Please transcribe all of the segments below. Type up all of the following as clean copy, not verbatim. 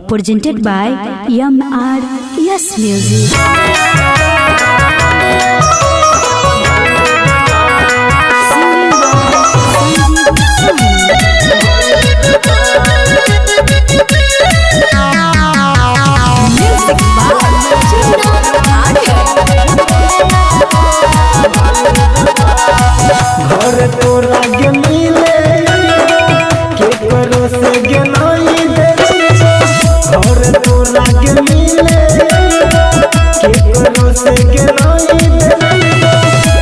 presented by MRS Music. घर तोरा के मिले के करो से गनाई दे घर तोरा के मिले के करो से गनाई दे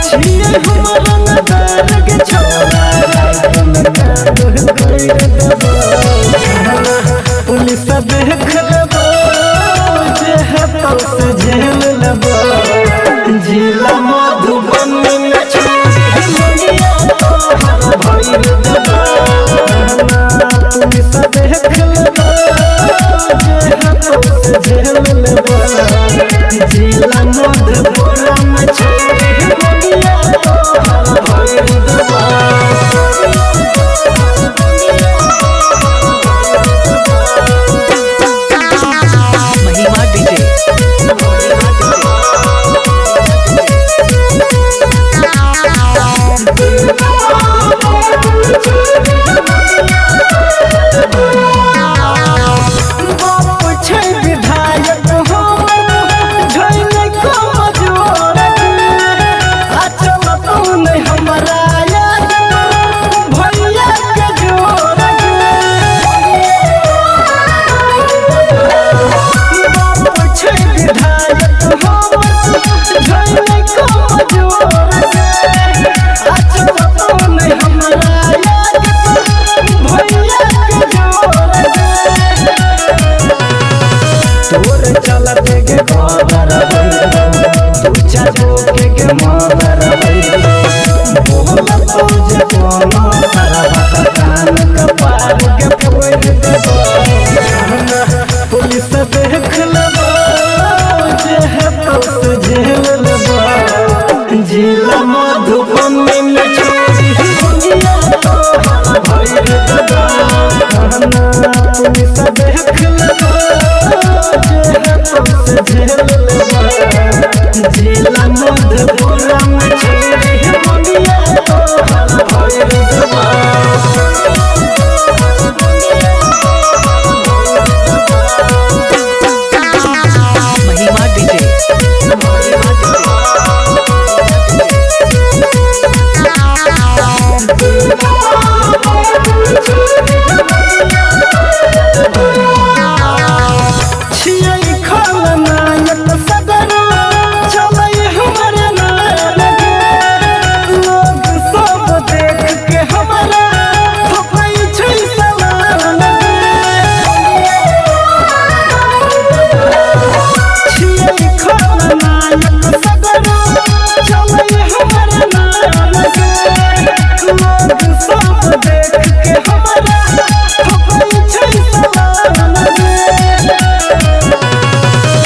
छिए हमर नगर के छोरा तुम कर दबो पुलिस देख लेबो जे है तो से झेल लेबो जिला मधुबनी में जिला मधुपुरा में महिमा डीजे पुलिस देख लेबो जे है तो से झेल लेबो जिला मधुबनी में छोड़ी पुलिस देख लेबो जे है तो से झेल लेबो जिला मधुपुरा में छोड़ी महिमा डीजे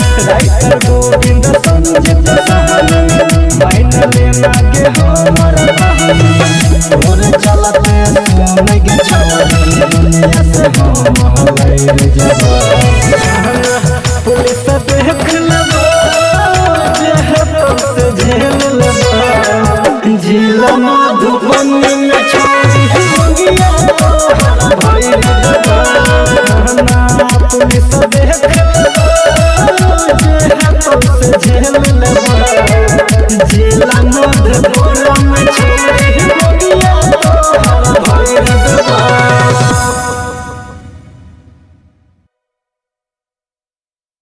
गोविंद संजित लागे हमारा और चलते सुन के छोड़ी दुनिया से हम जब पुलिस देख लेबो जे है तो से झेल लेबो जिला मधुबनी में छोड़ी पुलिस देख लेबो